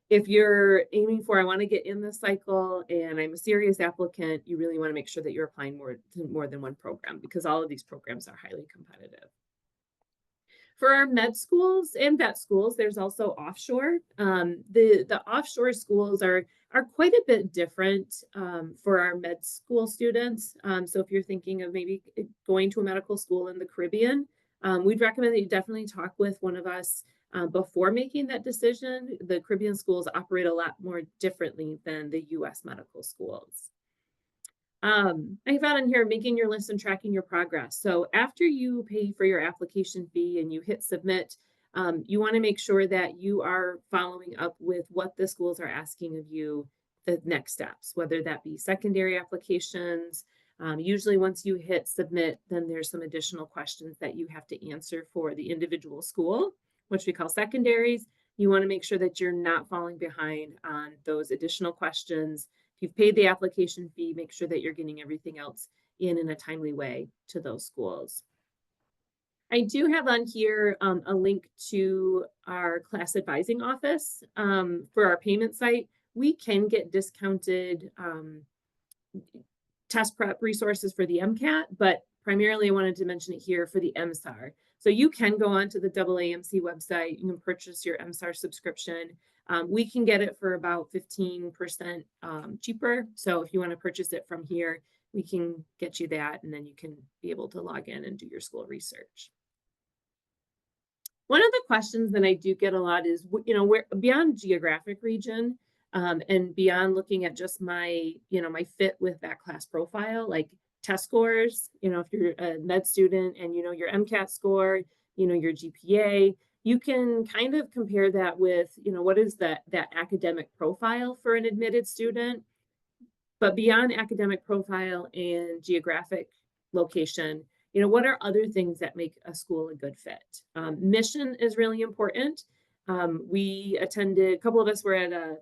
If you're aiming for, I want to get in this cycle and I'm a serious applicant, you really want to make sure that you're applying more than one program because all of these programs are highly competitive. For our med schools and vet schools, there's also offshore. The offshore schools are quite a bit different for our med school students. So if you're thinking of maybe going to a medical school in the Caribbean, we'd recommend that you definitely talk with one of us before making that decision. The Caribbean schools operate a lot more differently than the US medical schools. I found in here making your list and tracking your progress. So after you pay for your application fee and you hit submit, you want to make sure that you are following up with what the schools are asking of you, the next steps, whether that be secondary applications. Usually once you hit submit, then there's some additional questions that you have to answer for the individual school, which we call secondaries. You want to make sure that you're not falling behind on those additional questions. If you've paid the application fee, make sure that you're getting everything else in a timely way to those schools. I do have on here a link to our class advising office for our payment site. We can get discounted test prep resources for the MCAT, but primarily I wanted to mention it here for the MSAR. So you can go onto the AAMC website, you can purchase your MSAR subscription. We can get it for about 15% cheaper. So if you want to purchase it from here, we can get you that, and then you can be able to log in and do your school research. One of the questions that I do get a lot is, where beyond geographic region and beyond looking at just my fit with that class profile, like test scores, if you're a med student and your MCAT score, your GPA, you can kind of compare that with, what is that academic profile for an admitted student. But beyond academic profile and geographic location, what are other things that make a school a good fit? Mission is really important. We attended, a couple of us were at a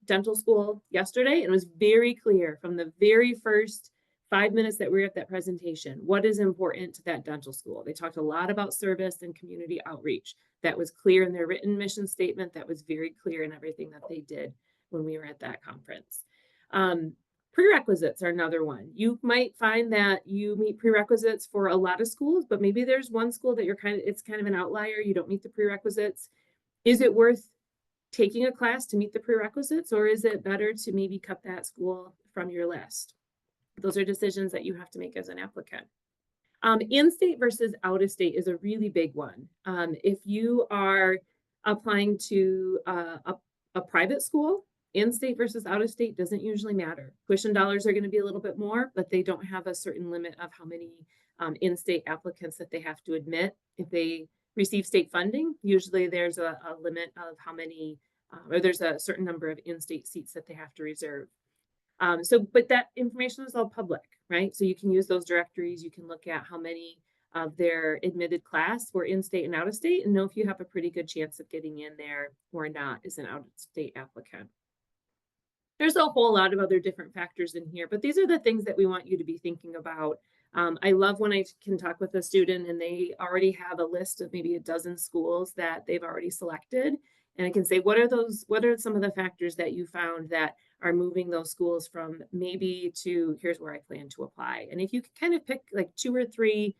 dental school yesterday, and it was very clear from the very first 5 minutes that we were at that presentation, what is important to that dental school. They talked a lot about service and community outreach. That was clear in their written mission statement. That was very clear in everything that they did when we were at that conference. Prerequisites are another one. You might find that you meet prerequisites for a lot of schools, but maybe there's one school that it's kind of an outlier. You don't meet the prerequisites. Is it worth taking a class to meet the prerequisites, or is it better to maybe cut that school from your list? Those are decisions that you have to make as an applicant. In-state versus out-of-state is a really big one. If you are applying to a private school, in-state versus out-of-state doesn't usually matter. Tuition dollars are going to be a little bit more, but they don't have a certain limit of how many in-state applicants that they have to admit. If they receive state funding, usually there's a limit of how many, or there's a certain number of in-state seats that they have to reserve. But that information is all public, right? So you can use those directories. You can look at how many of their admitted class were in-state and out-of-state and know if you have a pretty good chance of getting in there or not as an out-of-state applicant. There's a whole lot of other different factors in here, but these are the things that we want you to be thinking about I love when I can talk with a student and they already have a list of maybe a dozen schools that they've already selected. And I can say, what are some of the factors that you found that are moving those schools from maybe to here's where I plan to apply. And if you could kind of pick like 2 or 3,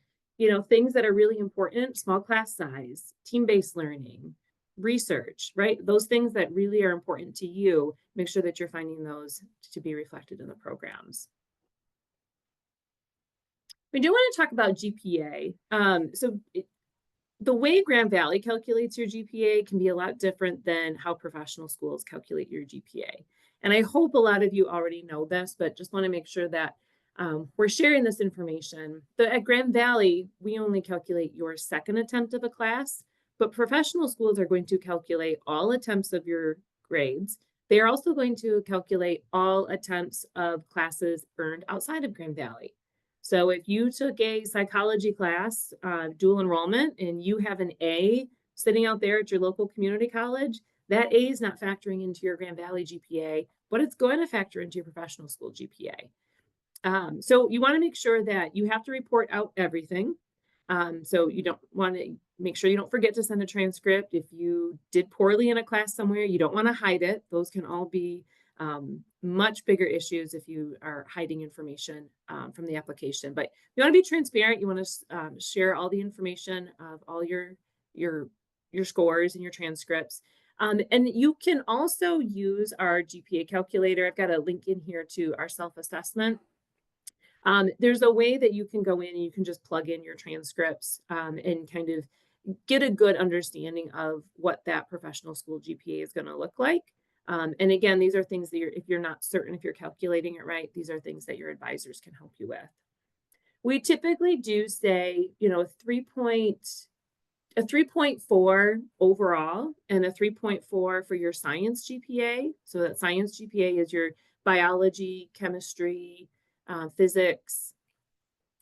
things that are really important, small class size, team-based learning, research, right? Those things that really are important to you, make sure that you're finding those to be reflected in the programs. We do want to talk about GPA. The way Grand Valley calculates your GPA can be a lot different than how professional schools calculate your GPA. And I hope a lot of you already know this, but just want to make sure that we're sharing this information. At Grand Valley, we only calculate your second attempt of a class, but professional schools are going to calculate all attempts of your grades. They are also going to calculate all attempts of classes earned outside of Grand Valley. So if you took a psychology class, dual enrollment, and you have an A sitting out there at your local community college, that A is not factoring into your Grand Valley GPA, but it's going to factor into your professional school GPA. So you want to make sure that you have to report out everything. So you don't want to make sure you don't forget to send a transcript. If you did poorly in a class somewhere, you don't want to hide it. Those can all be much bigger issues if you are hiding information from the application. But you want to be transparent. You want to share all the information of all your scores and your transcripts. And you can also use our GPA calculator. I've got a link in here to our self-assessment. There's a way that you can go in and you can just plug in your transcripts and kind of get a good understanding of what that professional school GPA is going to look like. And again, these are things that if you're not certain if you're calculating it right, these are things that your advisors can help you with. We typically do say, a 3.4 overall and a 3.4 for your science GPA. So that science GPA is your biology, chemistry, physics,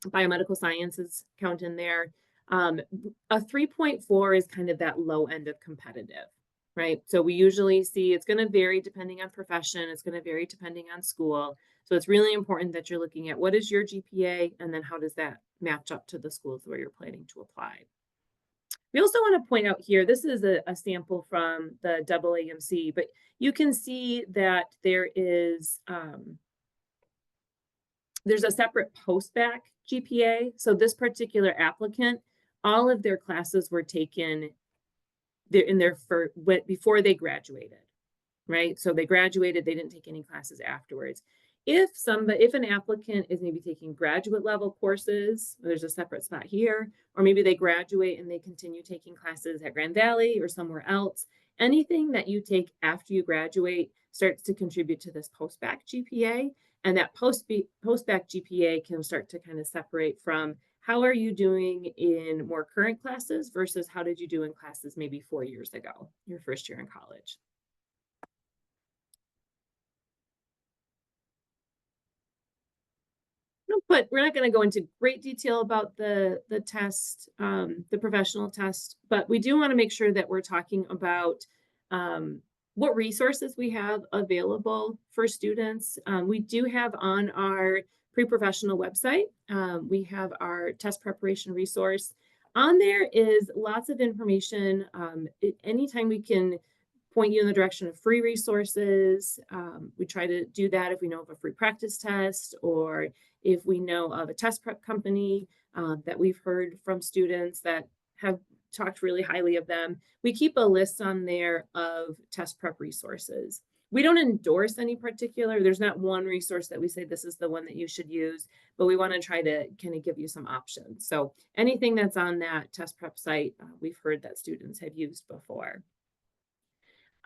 biomedical sciences count in there. A 3.4 is kind of that low end of competitive, right? So we usually see it's going to vary depending on profession. It's going to vary depending on school. So it's really important that you're looking at what is your GPA and then how does that match up to the schools where you're planning to apply. We also want to point out here, this is a sample from the AAMC, but you can see that there is there's a separate post-bac GPA. So this particular applicant, all of their classes were taken before they graduated, right? So they graduated, they didn't take any classes afterwards. If an applicant is maybe taking graduate level courses, there's a separate spot here, or maybe they graduate and they continue taking classes at Grand Valley or somewhere else, anything that you take after you graduate starts to contribute to this post-bac GPA. And that post-bac GPA can start to kind of separate from how are you doing in more current classes versus how did you do in classes maybe 4 years ago, your first year in college. But we're not going to go into great detail about the test, the professional test, but we do want to make sure that we're talking about what resources we have available for students. We do have on our pre-professional website, we have our test preparation resource. On there is lots of information. Anytime we can point you in the direction of free resources, we try to do that if we know of a free practice test or if we know of a test prep company that we've heard from students that have talked really highly of them. We keep a list on there of test prep resources. We don't endorse any particular, there's not one resource that we say this is the one that you should use, but we want to try to kind of give you some options. So anything that's on that test prep site, we've heard that students have used before.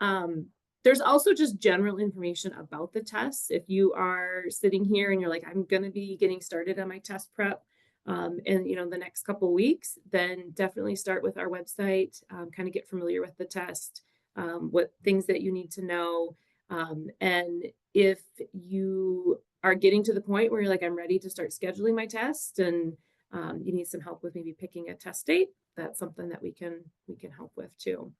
There's also just general information about the tests. If you are sitting here and you're like, I'm going to be getting started on my test prep in the next couple weeks, then definitely start with our website, kind of get familiar with the test, what things that you need to know. And if you are getting to the point where you're like, I'm ready to start scheduling my test and you need some help with maybe picking a test date, that's something that we can help with too.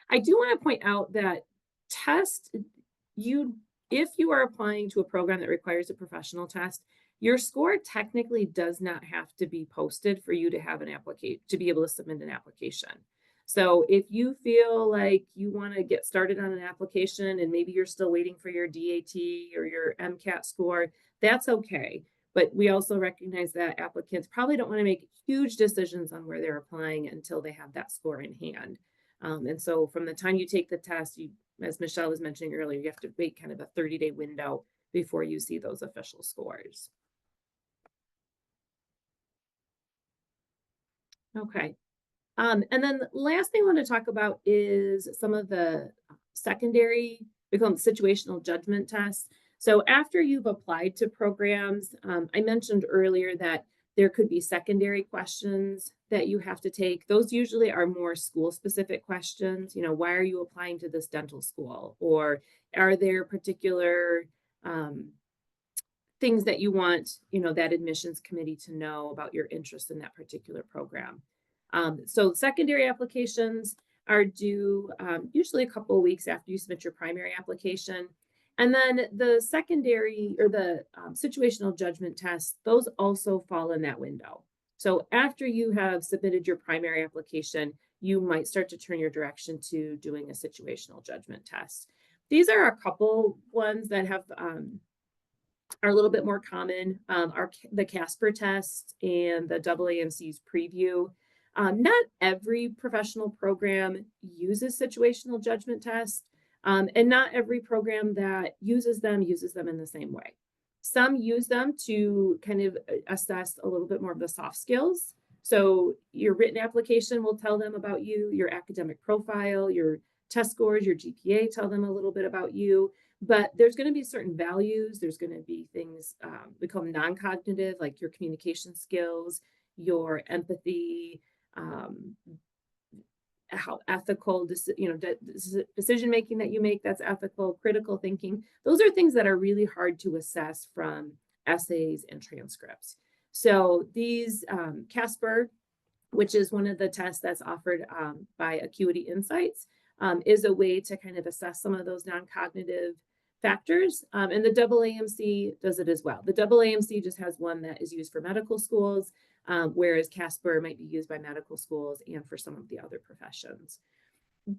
I do want to point out that if you are applying to a program that requires a professional test, your score technically does not have to be posted for you to have an application, to be able to submit an application. So if you feel like you want to get started on an application and maybe you're still waiting for your DAT or your MCAT score, that's okay. But we also recognize that applicants probably don't want to make huge decisions on where they're applying until they have that score in hand. And so from the time you take the test, you, as Michelle was mentioning earlier, you have to wait kind of a 30-day window before you see those official scores. Okay. And then the last thing I want to talk about is some of the secondary, we call them situational judgment tests. So after you've applied to programs, I mentioned earlier that there could be secondary questions that you have to take. Those usually are more school-specific questions. You know, why are you applying to this dental school? Or are there particular things that you want, you know, that admissions committee to know about your interest in that particular program? So secondary applications are due usually a couple of weeks after you submit your primary application. And then the secondary or the situational judgment tests, those also fall in that window. So after you have submitted your primary application, you might start to turn your direction to doing a situational judgment test. These are a couple ones that have are a little bit more common, are the Casper test and the AAMC's preview. Not every professional program uses situational judgment tests, and not every program that uses them in the same way. Some use them to kind of assess a little bit more of the soft skills. So your written application will tell them about you, your academic profile, your test scores, your GPA tell them a little bit about you. But there's going to be certain values. There's going to be things we call them non-cognitive, like your communication skills, your empathy, how ethical, decision making that you make that's ethical, critical thinking. Those are things that are really hard to assess from essays and transcripts. So these Casper, which is one of the tests that's offered by Acuity Insights, is a way to kind of assess some of those non-cognitive factors. And the AAMC does it as well. The AAMC just has one that is used for medical schools, whereas Casper might be used by medical schools and for some of the other professions.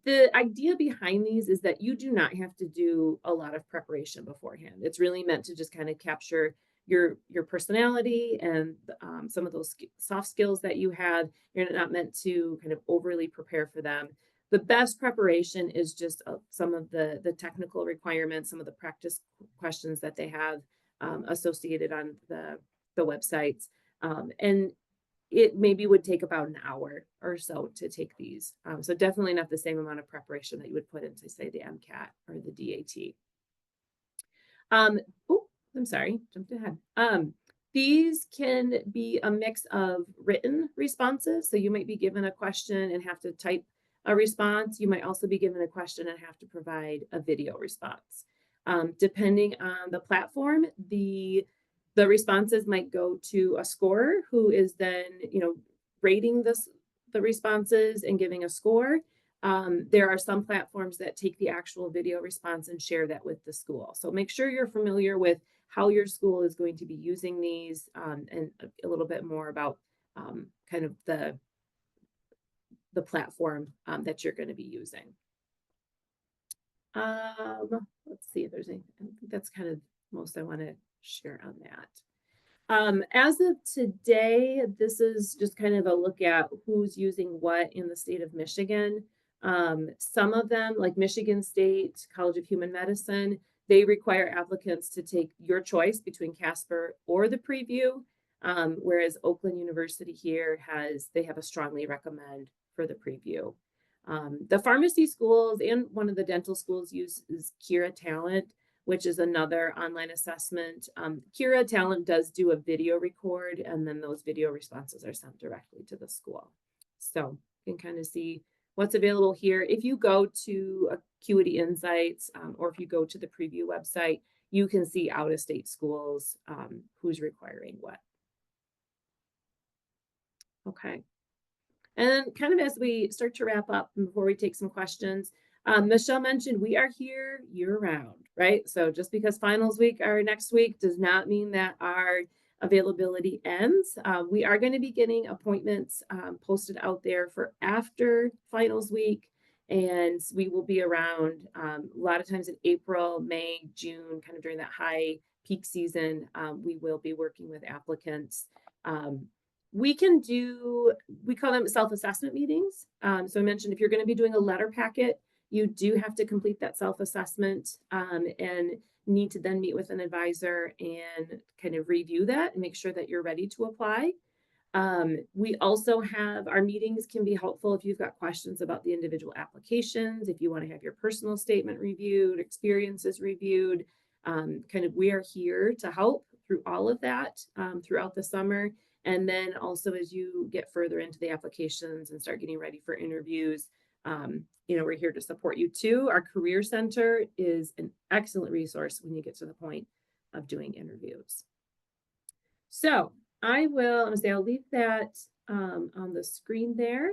The idea behind these is that you do not have to do a lot of preparation beforehand. It's really meant to just kind of capture your personality and some of those soft skills that you have. You're not meant to kind of overly prepare for them. The best preparation is just some of the technical requirements, some of the practice questions that they have associated on the websites. And it maybe would take about an hour or so to take these. So definitely not the same amount of preparation that you would put into, say, the MCAT or the DAT. I'm sorry, jumped ahead. These can be a mix of written responses. So you might be given a question and have to type a response. You might also be given a question and have to provide a video response. Depending on the platform, the responses might go to a scorer who is then, rating the responses and giving a score. There are some platforms that take the actual video response and share that with the school. So make sure you're familiar with how your school is going to be using these, and a little bit more about kind of the platform that you're going to be using. Let's see if there's anything. I think that's kind of most I want to share on that. As of today, this is just kind of a look at who's using what in the state of Michigan. Some of them, like Michigan State College of Human Medicine, they require applicants to take your choice between Casper or the preview, whereas Oakland University here they have a strongly recommend for the preview. The pharmacy schools and one of the dental schools uses Kira Talent, which is another online assessment. Kira Talent does do a video record, and then those video responses are sent directly to the school. So you can kind of see what's available here. If you go to Acuity Insights, or if you go to the preview website, you can see out-of-state schools, who's requiring what. Okay. And then kind of as we start to wrap up and before we take some questions, Michelle mentioned we are here year round, right? So just because finals week are next week does not mean that our availability ends. We are going to be getting appointments posted out there for after finals week, and we will be around a lot of times in April, May, June, kind of during that high peak season. We will be working with applicants. We call them self-assessment meetings. So I mentioned if you're going to be doing a letter packet, you do have to complete that self-assessment and need to then meet with an advisor and kind of review that and make sure that you're ready to apply. We also have our meetings can be helpful if you've got questions about the individual applications, if you want to have your personal statement reviewed, experiences reviewed. We are here to help through all of that throughout the summer. And then also as you get further into the applications and start getting ready for interviews, we're here to support you too. Our Career Center is an excellent resource when you get to the point of doing interviews. So I'll leave that on the screen there.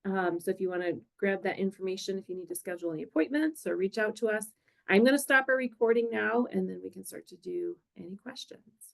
So if you want to grab that information, if you need to schedule any appointments or reach out to us, I'm going to stop our recording now and then we can start to do any questions.